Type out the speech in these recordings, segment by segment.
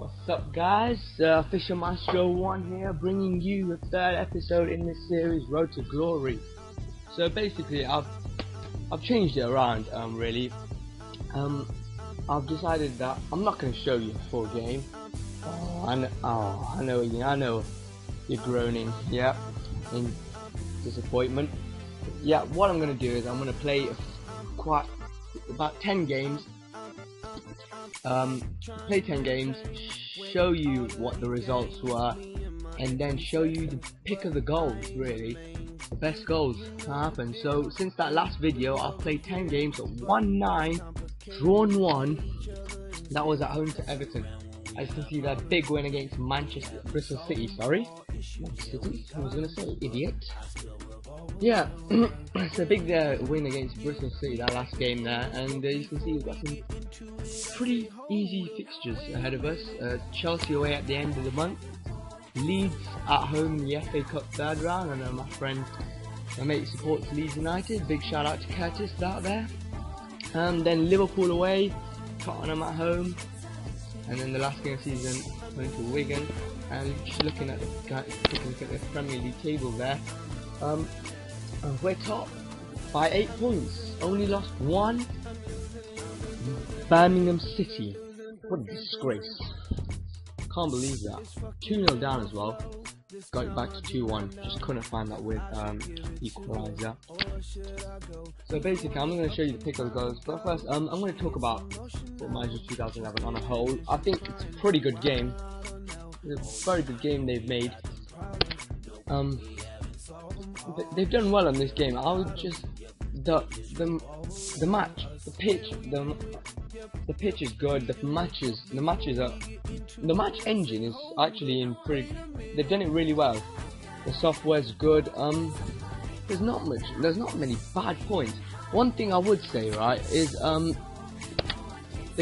What's up, guys? Fisher Maestro 1 here, bringing you the third episode in this series, Road to Glory. So basically, I've changed it around. Really, I've decided that I'm not going to show you the full game. I know you're groaning, yeah, in disappointment. Yeah, what I'm going to do is I'm going to play about 10 games. Play 10 games, show you what the results were, and then show you the pick of the goals, really, the best goals to happen. So since that last video, I've played 10 games, won 9, drawn 1. That was at home to Everton. As you can see, that big win against Bristol City, sorry. Manchester City, I was gonna say, idiot. Yeah, it's a big win against Bristol City, that last game there, and you can see we've got some pretty easy fixtures ahead of us. Chelsea away at the end of the month, Leeds at home in the FA Cup third round. I know my mate supports Leeds United, big shout out to Curtis out there. Then Liverpool away, Tottenham at home, and then the last game of the season going to Wigan. And just looking at the Premier League table there, we're top by 8 points, only lost 1. Birmingham City, what a disgrace, can't believe that. 2-0 down as well, got it back to 2-1, just couldn't find that with equaliser. So basically I'm going to show you the pick of the goals, but first I'm going to talk about Football Manager 2011 on a whole. I think it's a pretty good game. It's a very good game they've made. They've done well on this game. I would just the match, the pitch is good. The match engine is actually in pretty. They've done it really well. The software's good. There's not many bad points. One thing I would say, right, is the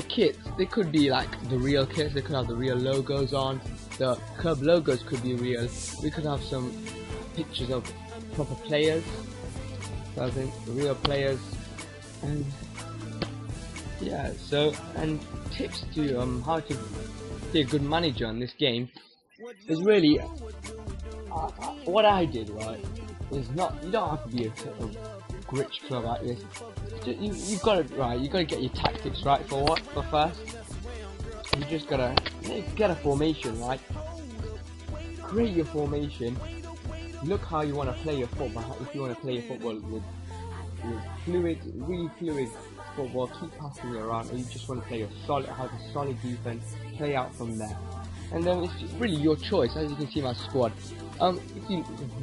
kits. They could be like the real kits. They could have the real logos on. The club logos could be real. We could have some pictures of proper players. So I think the real players, and yeah. So, and tips to how to be a good manager on this game is really what I did, right, is not, you don't have to be a rich club like this. You've got it right. You got to get your tactics right for first. You just gotta get a formation, right? Create your formation. Look how you want to play your football. If you want to play your football with really fluid football, keep passing it around, or you just want to play have a solid defense, play out from there. And then it's really your choice. As you can see, my squad.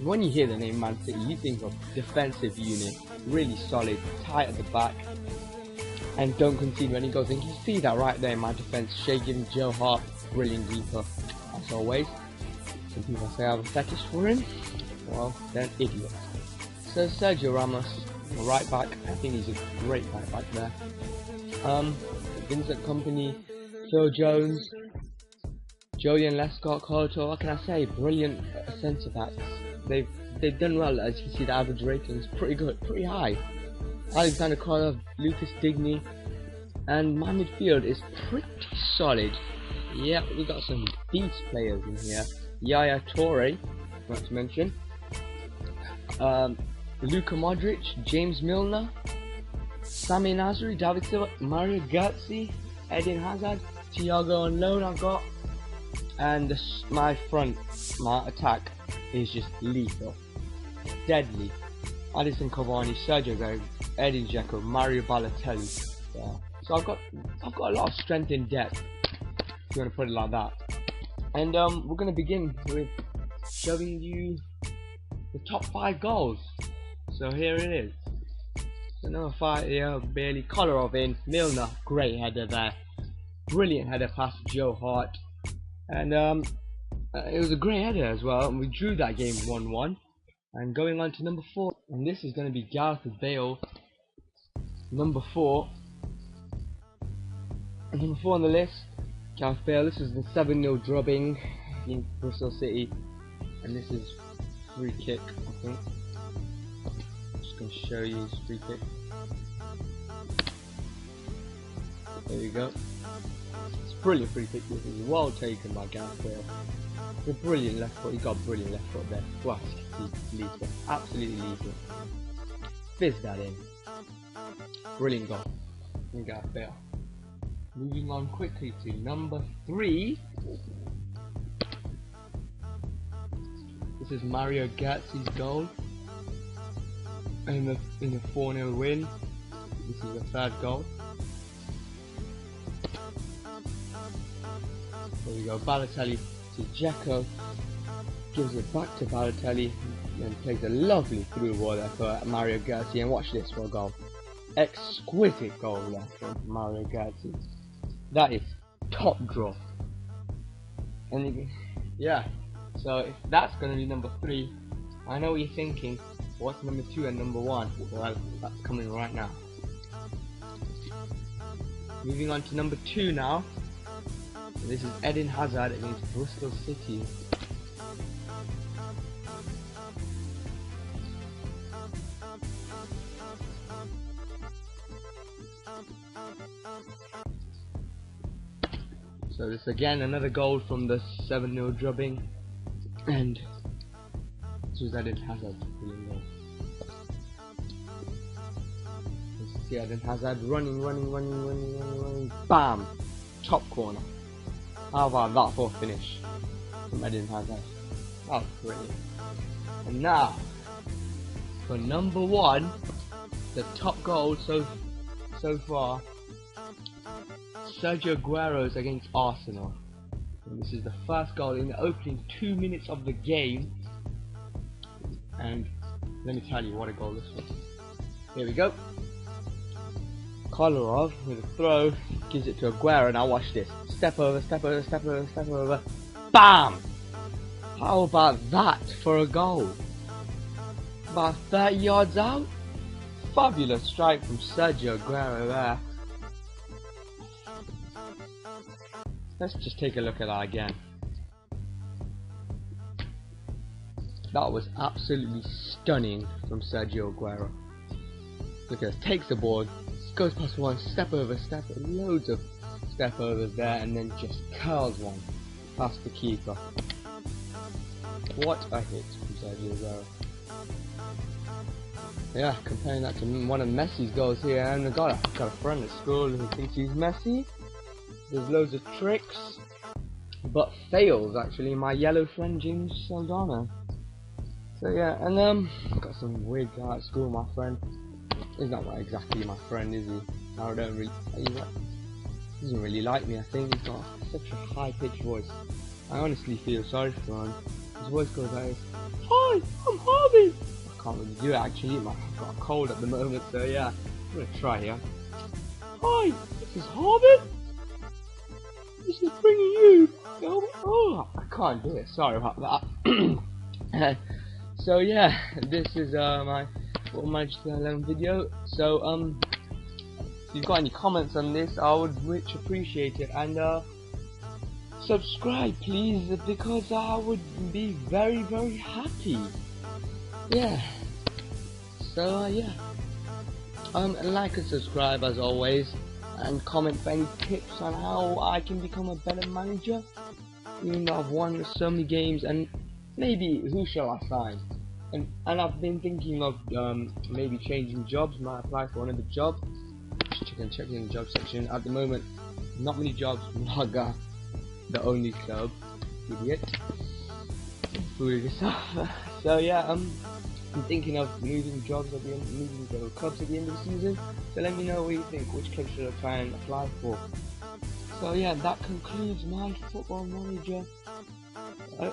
When you hear the name Man City, you think of defensive unit, really solid, tight at the back, and don't concede when he goes in. You see that right there in my defense. Shea Given, Joe Hart, brilliant keeper, as always. Some people say I have a fetish for him. Well, they're idiots. So Sergio Ramos, right back. I think he's a great right back there. Vincent Kompany, Phil Jones, Julian Lescott, Koto. What can I say? Brilliant centre backs. They've done well. As you can see, the average rating is pretty good, pretty high. Alexander Kolarov, Lucas Digne, and my midfield is pretty solid. Yep, we got some beast players in here. Yaya Toure, not to mention. Luka Modric, James Milner, Sami Nasri, David Silva, Mario Götze, Eden Hazard, Thiago on loan I've got, and my attack is just lethal, deadly. Addison Cavani, Sergio Aguero, Edin Dzeko, Mario Balotelli. Yeah. So I've got a lot of strength in depth, if you want to put it like that. And we're going to begin with showing you the top 5 goals. So here it is. So number 5 here, Bailey, Kolarov in, Milner, great header there, brilliant header past Joe Hart, and it was a great header as well. And we drew that game 1-1. And going on to number 4, and this is going to be Gareth Bale. Number 4 on the list, Gareth Bale. This is the 7-0 drubbing in Bristol City, and this is free kick, I think. I'm just going to show you his free kick. There you go. It's brilliant free kick. This is well taken by Gareth Bale. It's a brilliant left foot. He got a brilliant left foot there. Wow, he leaves it. Absolutely leaves it. Fizz that in. Brilliant goal from Gareth Bale. Moving on quickly to number 3. This is Mario Götze's goal in the 4-0 win. This is the 3rd goal. There we go. Balotelli to Dzeko, gives it back to Balotelli, and plays a lovely through ball there for Mario Götze. And watch this for a goal. Exquisite goal there from Mario Götze. That is top draw. And yeah, so if that's going to be number 3, I know what you're thinking. What's number 2 and number 1? Well, that's coming right now. Moving on to number 2 now. This is Eden Hazard against Bristol City. So this again another goal from the 7-0 drubbing, and this was Eden Hazard. Let's see Eden Hazard running, bam, top corner. How about that for a finish from Eden Hazard? That was brilliant. And now for number 1, the top goal so far. Sergio Aguero's against Arsenal. And this is the first goal in the opening 2 minutes of the game. And let me tell you what a goal this was. Here we go. Kolarov with a throw, gives it to Aguero. Now watch this. Step over. BAM! How about that for a goal? About 30 yards out. Fabulous strike from Sergio Aguero there. Let's just take a look at that again. That was absolutely stunning from Sergio Aguero. Look at this, takes the ball, goes past one, step over, loads of step overs there, and then just curls one past the keeper. What a hit from Sergio Aguero. Yeah, comparing that to one of Messi's goals here, and I've got a friend at school who thinks he's Messi. There's loads of tricks, but fails actually. My yellow friend James Saldana. So yeah, and got some weird guy at school. My friend, he's not exactly my friend, is he? I don't really. He doesn't really like me. I think he's got such a high-pitched voice. I honestly feel sorry for him. His voice goes like this. Hi, I'm Harvey. I can't really do it actually. I've got a cold at the moment, so yeah, I'm gonna try here. Hi, this is Harvey. This is bringing you. Oh, I can't do it. Sorry about that. So yeah, this is my Manchester 11 video. So if you've got any comments on this, I would much appreciate it, and subscribe please, because I would be very happy. Yeah. So yeah. Like and subscribe as always. And comment for any tips on how I can become a better manager. Even though I've won so many games, and maybe who shall I sign? And I've been thinking of maybe changing jobs. Might apply for another job. Check in the job section. At the moment, not many jobs. Malaga, the only club. Idiot. Foolish yourself. So yeah, I'm thinking of moving jobs at the end, moving to clubs at the end of the season. So let me know what you think. Which club should I try and apply for? So yeah, that concludes my Football Manager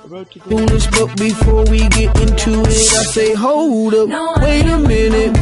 road to goals. But before we get into it, I say hold up, wait a minute.